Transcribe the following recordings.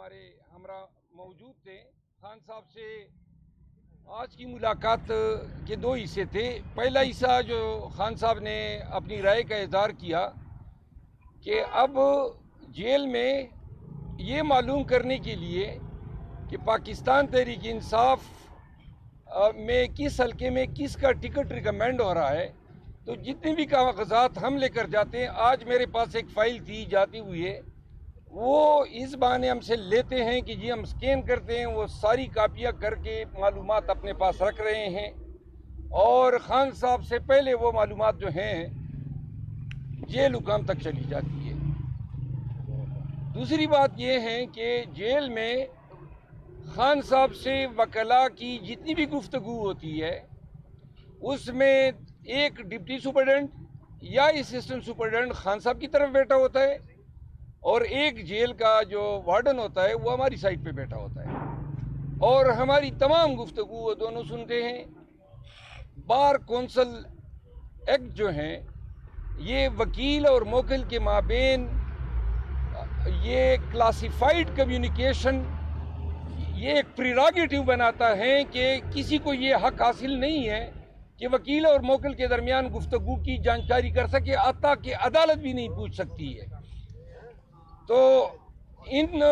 ہمارے ہمراہ موجود تھے. خان صاحب سے آج کی ملاقات کے دو حصے تھے. پہلا حصہ جو خان صاحب نے اپنی رائے کا اظہار کیا کہ اب جیل میں یہ معلوم کرنے کے لیے کہ پاکستان تحریک انصاف میں کس حلقے میں کس کا ٹکٹ ریکمینڈ ہو رہا ہے، تو جتنے بھی کاغذات ہم لے کر جاتے ہیں، آج میرے پاس ایک فائل تھی جاتی ہوئی ہے، وہ اس بہانے ہم سے لیتے ہیں کہ جی ہم سکین کرتے ہیں، وہ ساری کاپیاں کر کے معلومات اپنے پاس رکھ رہے ہیں، اور خان صاحب سے پہلے وہ معلومات جو ہیں جیل حکام تک چلی جاتی ہے. دوسری بات یہ ہے کہ جیل میں خان صاحب سے وکلاء کی جتنی بھی گفتگو ہوتی ہے، اس میں ایک ڈپٹی سپرڈنٹ یا اسسٹنٹ سپرڈنٹ خان صاحب کی طرف بیٹھا ہوتا ہے، اور ایک جیل کا جو وارڈن ہوتا ہے وہ ہماری سائٹ پہ بیٹھا ہوتا ہے، اور ہماری تمام گفتگو وہ دونوں سنتے ہیں. بار کونسل ایکٹ جو ہیں، یہ وکیل اور موکل کے مابین یہ کلاسیفائیڈ کمیونیکیشن یہ ایک پریراگیٹیو بناتا ہے کہ کسی کو یہ حق حاصل نہیں ہے کہ وکیل اور موکل کے درمیان گفتگو کی جانکاری کر سکے، حتیٰ کہ عدالت بھی نہیں پوچھ سکتی ہے. تو ان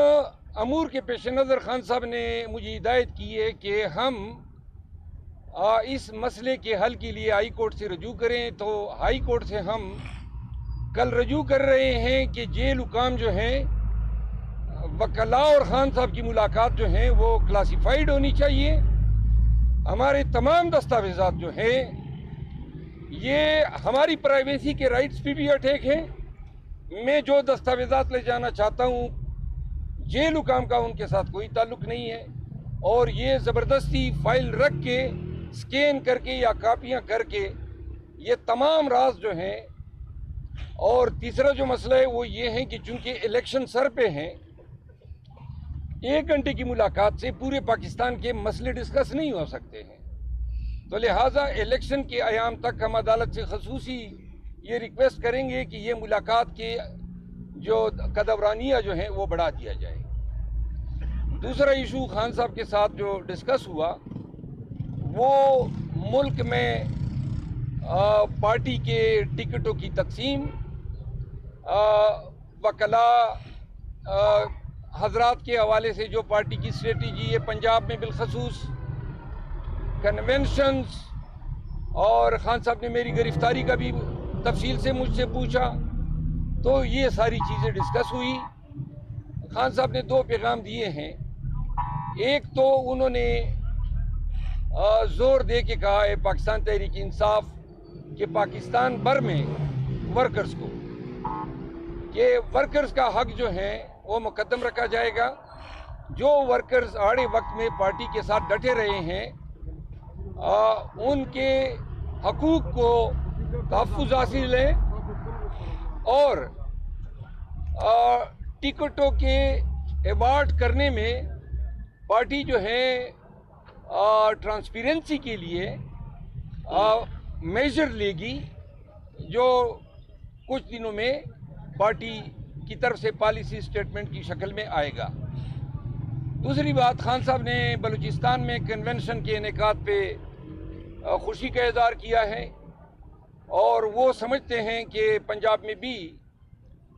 امور کے پیش نظر خان صاحب نے مجھے ہدایت کی ہے کہ ہم اس مسئلے کے حل کے لیے ہائی کورٹ سے رجوع کریں. تو ہائی کورٹ سے ہم کل رجوع کر رہے ہیں کہ جیل حکام جو ہیں، وکلاء اور خان صاحب کی ملاقات جو ہیں وہ کلاسیفائیڈ ہونی چاہیے. ہمارے تمام دستاویزات جو ہیں یہ ہماری پرائیویسی کے رائٹس پہ بھی اٹیک ہیں. میں جو دستاویزات لے جانا چاہتا ہوں جیل حکام کا ان کے ساتھ کوئی تعلق نہیں ہے، اور یہ زبردستی فائل رکھ کے سکین کر کے یا کاپیاں کر کے یہ تمام راز جو ہیں. اور تیسرا جو مسئلہ ہے وہ یہ ہے کہ چونکہ الیکشن سر پہ ہیں، 1 گھنٹے کی ملاقات سے پورے پاکستان کے مسئلے ڈسکس نہیں ہو سکتے ہیں. تو لہٰذا الیکشن کے ایام تک ہم عدالت سے خصوصی یہ ریکویسٹ کریں گے کہ یہ ملاقات کے جو قدورانیہ جو ہیں وہ بڑھا دیا جائے. دوسرا ایشو خان صاحب کے ساتھ جو ڈسکس ہوا وہ ملک میں پارٹی کے ٹکٹوں کی تقسیم، وکلاء حضرات کے حوالے سے جو پارٹی کی اسٹریٹجی ہے پنجاب میں بالخصوص، کنونشنز، اور خان صاحب نے میری گرفتاری کا بھی تفصیل سے مجھ سے پوچھا. تو یہ ساری چیزیں ڈسکس ہوئی. خان صاحب نے 2 پیغام دیے ہیں. ایک تو انہوں نے زور دے کے کہا ہے پاکستان تحریک انصاف کہ پاکستان بھر میں ورکرز کو کہ ورکرز کا حق جو ہے وہ مقدم رکھا جائے گا. جو ورکرز آڑے وقت میں پارٹی کے ساتھ ڈٹے رہے ہیں ان کے حقوق کو تحفظ حاصل ہے، اور ٹکٹوں کے ایوارڈ کرنے میں پارٹی جو ہے ٹرانسپیرنسی کے لیے میجر لے گی، جو کچھ دنوں میں پارٹی کی طرف سے پالیسی سٹیٹمنٹ کی شکل میں آئے گا. دوسری بات، خان صاحب نے بلوچستان میں کنونشن کے انعقاد پہ خوشی کا اظہار کیا ہے، اور وہ سمجھتے ہیں کہ پنجاب میں بھی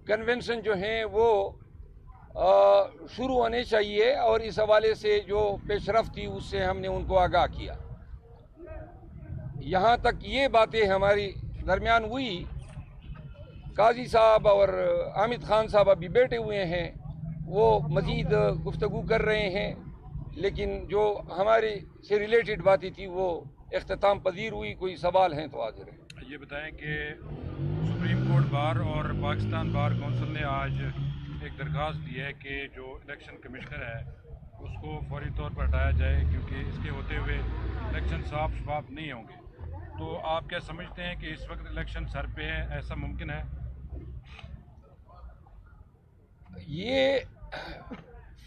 کنونشن جو ہیں وہ شروع ہونے چاہیے، اور اس حوالے سے جو پیش رفت تھی اس سے ہم نے ان کو آگاہ کیا. یہاں تک یہ باتیں ہماری درمیان ہوئی. قاضی صاحب اور حامد خان صاحب ابھی بیٹھے ہوئے ہیں، وہ مزید گفتگو کر رہے ہیں، لیکن جو ہمارے سے ریلیٹڈ باتیں تھی وہ اختتام پذیر ہوئی. کوئی سوال ہیں تو حاضر ہیں. یہ بتائیں کہ سپریم کورٹ بار اور پاکستان بار کونسل نے آج ایک درخواست دی ہے کہ جو الیکشن کمشنر ہے اس کو فوری طور پر ہٹایا جائے، کیونکہ اس کے ہوتے ہوئے الیکشن صاف شفاف نہیں ہوں گے. تو آپ کیا سمجھتے ہیں کہ اس وقت الیکشن سر پہ ہے، ایسا ممکن ہے؟ یہ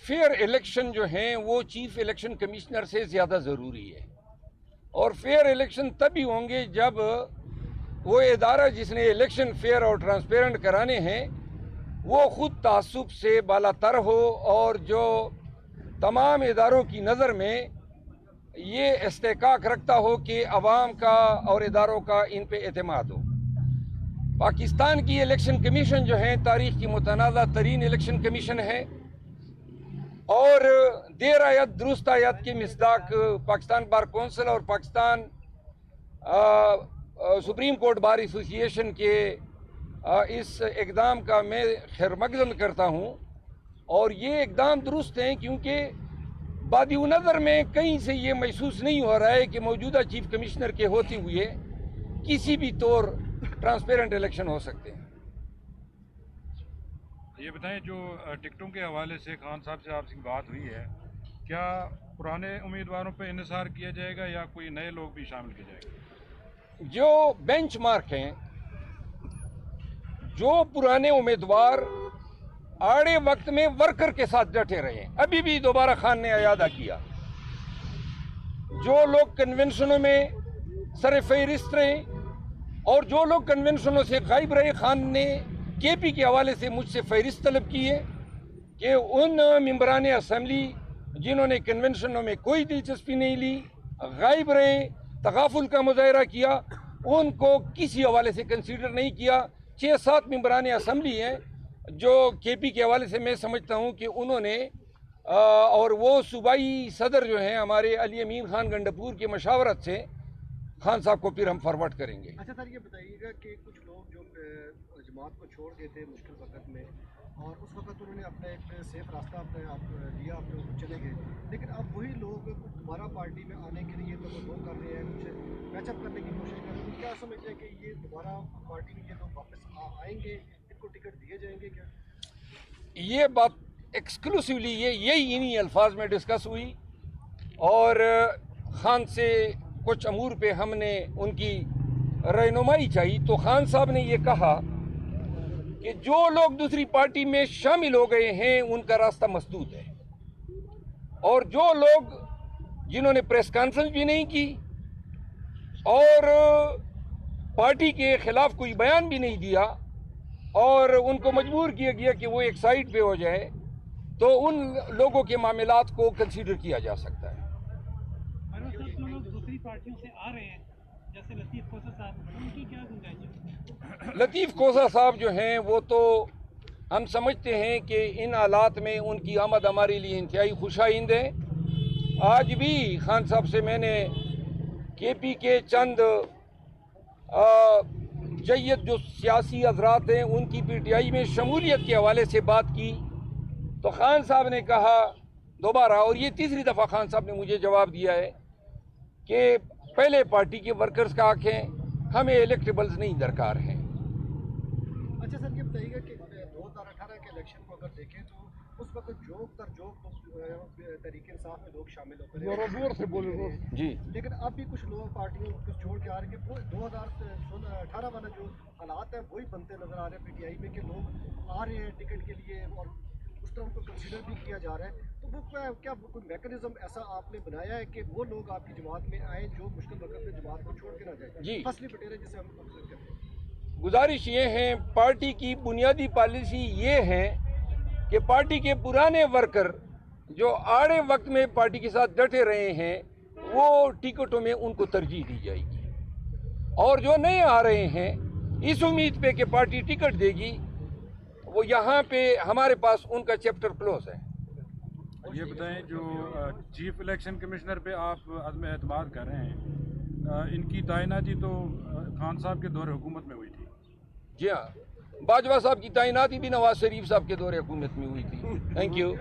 فیئر الیکشن جو ہیں وہ چیف الیکشن کمشنر سے زیادہ ضروری ہے، اور فیئر الیکشن تبھی ہوں گے جب وہ ادارہ جس نے الیکشن فیئر اور ٹرانسپیرنٹ کرانے ہیں وہ خود تعصب سے بالا تر ہو اور جو تمام اداروں کی نظر میں یہ استحقاق رکھتا ہو کہ عوام کا اور اداروں کا ان پہ اعتماد ہو۔ پاکستان کی الیکشن کمیشن جو ہے تاریخ کی متنازع ترین الیکشن کمیشن ہے، اور دیر آیت درست آیت کے مصداق پاکستان بار کونسل اور پاکستان سپریم کورٹ بار ایسوسی ایشن کے اس اقدام کا میں خیر مقدم کرتا ہوں، اور یہ اقدام درست ہیں کیونکہ بادی نظر میں کہیں سے یہ محسوس نہیں ہو رہا ہے کہ موجودہ چیف کمشنر کے ہوتے ہوئے کسی بھی طور ٹرانسپیرنٹ الیکشن ہو سکتے ہیں۔ یہ بتائیں جو ٹکٹوں کے حوالے سے خان صاحب سے آپ کی بات ہوئی ہے، کیا پرانے امیدواروں پہ انحصار کیا جائے گا یا کوئی نئے لوگ بھی شامل کیے جائیں گے؟ جو بینچ مارک ہیں، جو پرانے امیدوار آڑے وقت میں ورکر کے ساتھ ڈٹے رہے ہیں، ابھی بھی دوبارہ خان نے اعادہ کیا، جو لوگ کنونشنوں میں سر فہرست رہے اور جو لوگ کنونشنوں سے غائب رہے، خان نے کے پی کے حوالے سے مجھ سے فہرست طلب کی ہے کہ ان ممبران اسمبلی جنہوں نے کنونشنوں میں کوئی دلچسپی نہیں لی، غائب رہے، تغافل کا مظاہرہ کیا، ان کو کسی حوالے سے کنسیڈر نہیں کیا۔ 6-7 ممبران اسمبلی ہیں جو کے پی کے حوالے سے میں سمجھتا ہوں کہ انہوں نے اور وہ صوبائی صدر جو ہیں ہمارے علی امین خان گنڈپور کی مشاورت سے خان صاحب کو پھر ہم فارورڈ کریں گے۔ اچھا سر، یہ بتائیے گا کہ کچھ لوگ جو جماعت کو چھوڑ گئے تھے مشکل وقت میں، اور اس وقت انہوں نے اپنا ایک سیف راستہ اپنے آپ لیا، اپنے اوپر چلے گئے، لیکن اب وہی لوگ دوبارہ پارٹی میں آنے کے لیے تو وہ کر رہے ہیں، کچھ میچ اپ کرنے کی کوشش کر رہے ہیں، کیا سمجھتے ہیں کہ یہ دوبارہ پارٹی میں یہ لوگ واپس آئیں گے، ان کو ٹکٹ دیے جائیں گے کیا؟ یہ بات ایکسکلوسیولی یہی انہی الفاظ میں ڈسکس ہوئی، اور خان سے کچھ امور پہ ہم نے ان کی رہنمائی چاہی، تو خان صاحب نے یہ کہا کہ جو لوگ دوسری پارٹی میں شامل ہو گئے ہیں ان کا راستہ مسدود ہے، اور جو لوگ جنہوں نے پریس کانفرنس بھی نہیں کی اور پارٹی کے خلاف کوئی بیان بھی نہیں دیا اور ان کو مجبور کیا گیا کہ وہ ایک سائڈ پہ ہو جائے، تو ان لوگوں کے معاملات کو کنسیڈر کیا جا سکتا ہے۔ جو لوگ دوسری پارٹیوں سے آ رہے ہیں جیسے لطیف کوسہ صاحب، ان کی کیا گنجائش ہے؟ لطیف کوسہ صاحب جو ہیں وہ تو ہم سمجھتے ہیں کہ ان حالات میں ان کی آمد ہمارے لیے انتہائی خوش آئند ہے۔ آج بھی خان صاحب سے میں نے کے پی کے چند جید جو سیاسی حضرات ہیں ان کی پی ٹی آئی میں شمولیت کے حوالے سے بات کی، تو خان صاحب نے کہا دوبارہ، اور یہ تیسری دفعہ خان صاحب نے مجھے جواب دیا ہے کہ پہلے پارٹی کے ورکرز کا حق ہے، ہمیں الیکٹیبلز نہیں درکار ہیں۔ اچھا سر، یہ بتائیے گا کہ 2018 کے الیکشن کو اگر دیکھیں تو اس وقت جوک در جوک تحریک انصاف میں لوگ شامل ہوتے رہے، جی، لیکن اب بھی کچھ لوگ پارٹیوں کو چھوڑ کے آ رہے ہیں کہ وہ 2018 والا جو حالات ہیں وہی بنتے نظر آ رہے ہیں پی ٹی آئی میں، کہ لوگ آ رہے ہیں ٹکٹ کے لیے اور اس طرح ان کو کنسیڈر بھی کیا جا رہا ہے، تو وہ کیا کوئی میکانزم ایسا آپ نے بنایا ہے کہ وہ لوگ آپ کی جماعت میں آئیں جو مشکل وقت میں جماعت کو چھوڑ کے نہ جائیں؟ جی، فصلی بٹیرے جسے ہم کہتے ہیں۔ گزارش یہ ہے، پارٹی کی بنیادی پالیسی یہ ہے کہ پارٹی کے پرانے ورکر جو آڑے وقت میں پارٹی کے ساتھ ڈٹے رہے ہیں وہ ٹکٹوں میں ان کو ترجیح دی جائے گی، اور جو نئے آ رہے ہیں اس امید پہ کہ پارٹی ٹکٹ دے گی، وہ یہاں پہ ہمارے پاس ان کا چیپٹر کلوز ہے۔ یہ بتائیں جو چیف الیکشن کمشنر پہ آپ عدم اعتماد کر رہے ہیں، ان کی تعیناتی تو خان صاحب کے دور حکومت میں ہوئی تھی۔ جی ہاں، باجوہ صاحب کی تعیناتی بھی نواز شریف صاحب کے دور حکومت میں ہوئی تھی۔ Thank you.